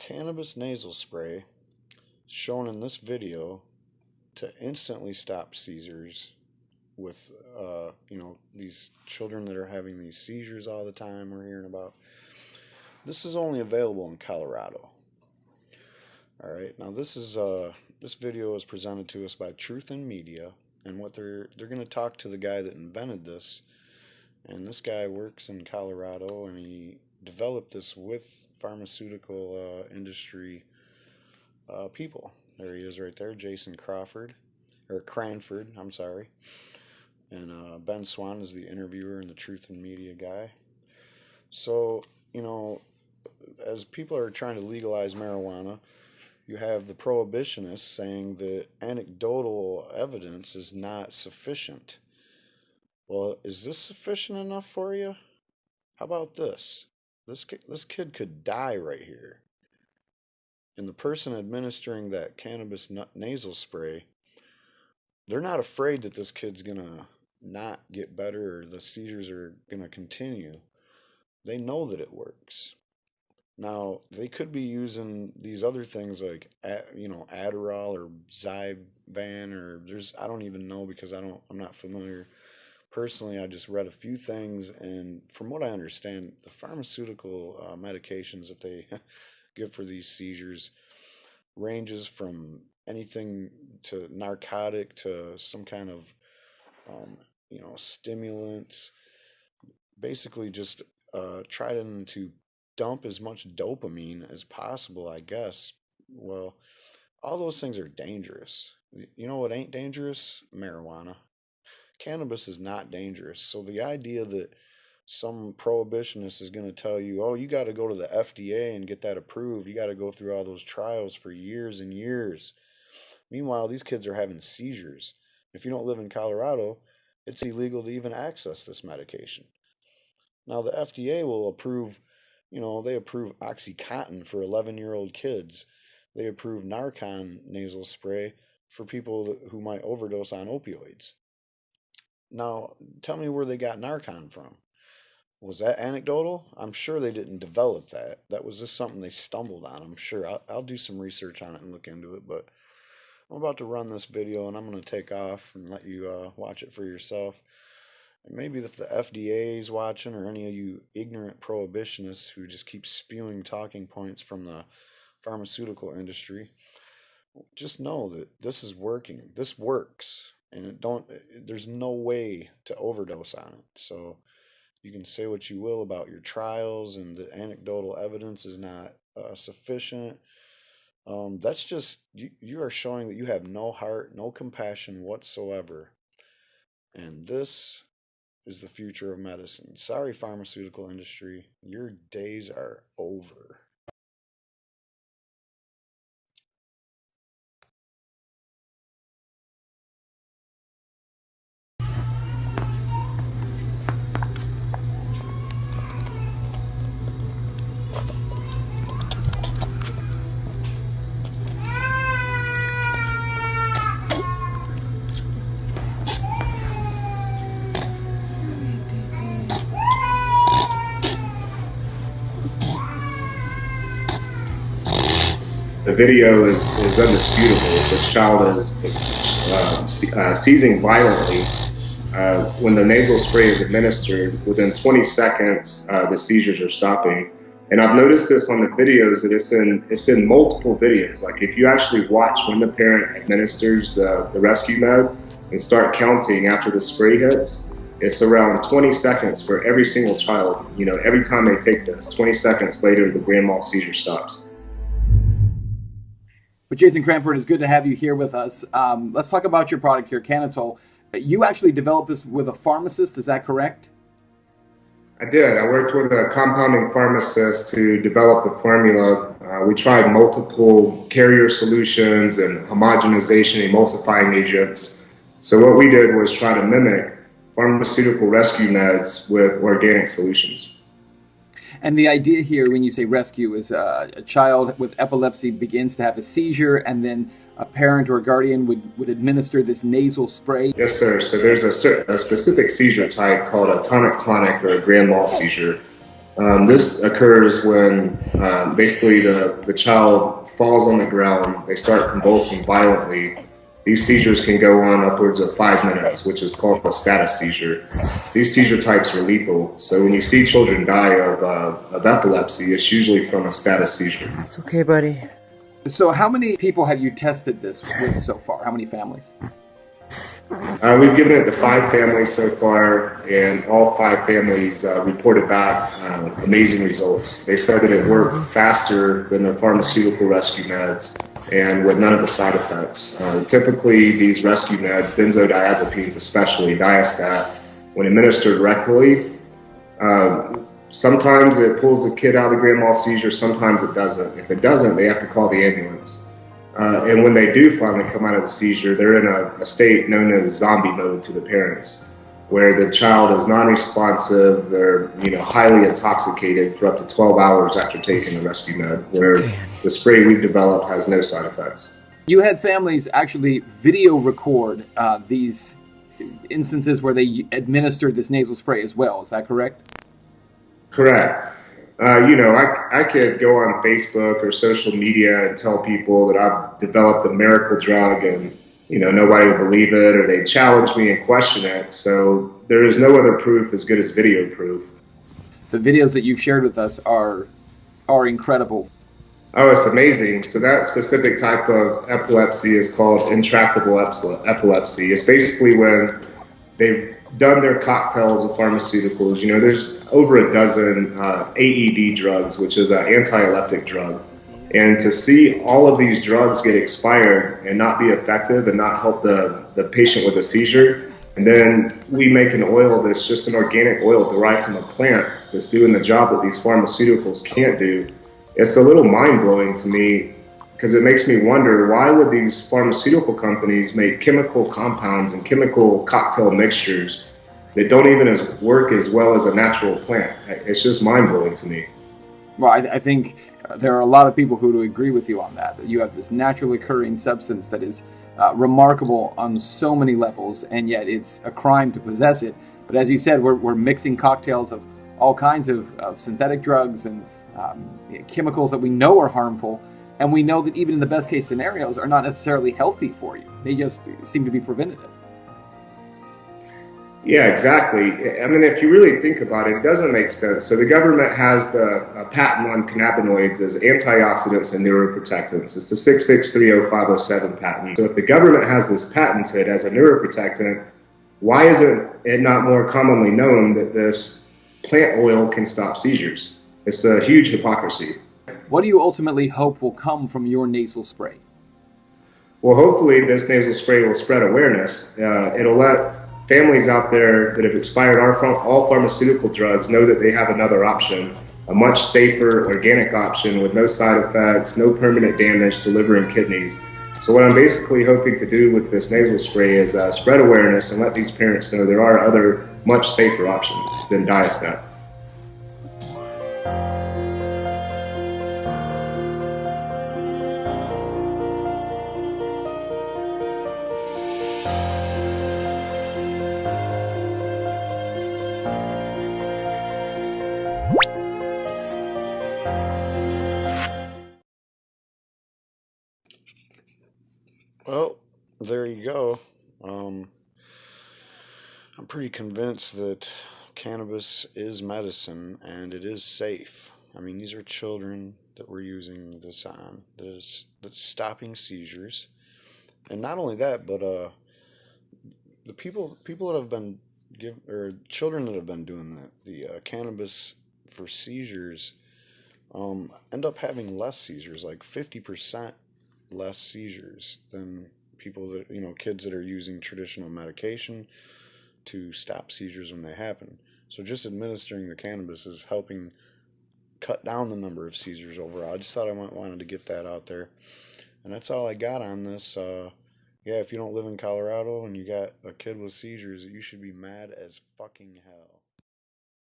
Cannabis nasal spray shown in this video to instantly stop seizures with these children that are having these seizures all the time we're hearing about. This is only available in Colorado. All right, now this video is presented to us by Truth in Media, and what they're going to talk to the guy that invented this, and this guy works in Colorado, and he developed this with pharmaceutical industry people. There he is right there, Jason Cranford, I'm sorry. And Ben Swan is the interviewer and the Truth in Media guy. So, as people are trying to legalize marijuana, you have the prohibitionists saying that anecdotal evidence is not sufficient. Well, is this sufficient enough for you? How about this? This kid could die right here. And the person administering that cannabis nasal spray, they're not afraid that this kid's going to not get better or the seizures are going to continue. They know that it works. Now, they could be using these other things like, Adderall or Zyban, or I don't even know because I'm not familiar. Personally, I just read a few things, and from what I understand, the pharmaceutical medications that they give for these seizures ranges from anything to narcotic to some kind of, stimulants. Basically, just trying to dump as much dopamine as possible, I guess. Well, all those things are dangerous. You know what ain't dangerous? Marijuana. Cannabis is not dangerous. So the idea that some prohibitionist is going to tell you, oh, you got to go to the FDA and get that approved. You got to go through all those trials for years and years. Meanwhile, these kids are having seizures. If you don't live in Colorado, it's illegal to even access this medication. Now, the FDA will approve, they approve OxyContin for 11-year-old kids. They approve Narcan nasal spray for people who might overdose on opioids. Now, tell me where they got Narcan from. Was that anecdotal? I'm sure they didn't develop that. That was just something they stumbled on, I'm sure. I'll do some research on it and look into it, but I'm about to run this video, and I'm going to take off and let you watch it for yourself. And maybe if the FDA is watching, or any of you ignorant prohibitionists who just keep spewing talking points from the pharmaceutical industry, just know that this is working. This works. And there's no way to overdose on it. So you can say what you will about your trials and the anecdotal evidence is not sufficient. That's just, you are showing that you have no heart, no compassion whatsoever. And this is the future of medicine. Sorry, pharmaceutical industry, your days are over. The video is undisputable. The child is seizing violently. When the nasal spray is administered, within 20 seconds, the seizures are stopping. And I've noticed this on the videos that it's in multiple videos. Like if you actually watch when the parent administers the rescue med and start counting after the spray hits, it's around 20 seconds for every single child. Every time they take this, 20 seconds later, the grand mal seizure stops. But Jason Cranford, it's good to have you here with us. Let's talk about your product here, Cannatol. You actually developed this with a pharmacist, is that correct? I did. I worked with a compounding pharmacist to develop the formula. We tried multiple carrier solutions and homogenization emulsifying agents. So what we did was try to mimic pharmaceutical rescue meds with organic solutions. And the idea here, when you say rescue, is a child with epilepsy begins to have a seizure, and then a parent or a guardian would administer this nasal spray? Yes, sir. So there's a specific seizure type called a tonic-clonic or a grand mal seizure. This occurs when basically the child falls on the ground, they start convulsing violently. These seizures can go on upwards of 5 minutes, which is called a status seizure. These seizure types are lethal. So when you see children die of epilepsy, it's usually from a status seizure. It's okay, buddy. So how many people have you tested this with so far? How many families? We've given it to 5 families so far, and all 5 families reported back amazing results. They said that it worked faster than their pharmaceutical rescue meds and with none of the side effects. Typically, these rescue meds, benzodiazepines especially, Diastat, when administered rectally, sometimes it pulls the kid out of the grand mal seizure, sometimes it doesn't. If it doesn't, they have to call the ambulance. And when they do finally come out of the seizure, they're in a state known as zombie mode to the parents, where the child is non-responsive, they're highly intoxicated for up to 12 hours after taking the rescue med, where the spray we've developed has no side effects. You had families actually video record these instances where they administered this nasal spray as well. Is that correct? Correct. I could go on Facebook or social media and tell people that I've developed a miracle drug and, nobody would believe it, or they challenge me and question it. So there is no other proof as good as video proof. The videos that you've shared with us are incredible. Oh, it's amazing. So that specific type of epilepsy is called intractable epilepsy. It's basically when they've done their cocktails of pharmaceuticals. There's over a dozen AED drugs, which is an anti-epileptic drug. And to see all of these drugs get expired and not be effective and not help the patient with a seizure, and then we make an oil that's just an organic oil derived from a plant that's doing the job that these pharmaceuticals can't do, it's a little mind-blowing to me, because it makes me wonder, why would these pharmaceutical companies make chemical compounds and chemical cocktail mixtures that don't even work as well as a natural plant? It's just mind-blowing to me. Well, I think there are a lot of people who would agree with you on that you have this naturally occurring substance that is remarkable on so many levels, and yet it's a crime to possess it. But as you said, we're mixing cocktails of all kinds of synthetic drugs and chemicals that we know are harmful, and we know that even in the best case scenarios are not necessarily healthy for you. They just seem to be preventative. Yeah, exactly. I mean, if you really think about it, it doesn't make sense. So the government has the patent on cannabinoids as antioxidants and neuroprotectants. It's the 6630507 patent. So if the government has this patented as a neuroprotectant, why isn't it not more commonly known that this plant oil can stop seizures? It's a huge hypocrisy. What do you ultimately hope will come from your nasal spray? Well, hopefully this nasal spray will spread awareness. It'll let families out there that have expired all pharmaceutical drugs know that they have another option, a much safer organic option with no side effects, no permanent damage to liver and kidneys. So what I'm basically hoping to do with this nasal spray is spread awareness and let these parents know there are other much safer options than Diastat. Well, there you go. I'm pretty convinced that cannabis is medicine and it is safe. I mean, these are children that we're using this on. That's stopping seizures, and not only that, but the people that have been children that have been doing the cannabis for seizures end up having less seizures, like 50% less seizures than people that, kids that are using traditional medication to stop seizures when they happen. So just administering the cannabis is helping cut down the number of seizures overall. I just thought I wanted to get that out there. And that's all I got on this. Yeah, if you don't live in Colorado and you got a kid with seizures, you should be mad as fucking hell.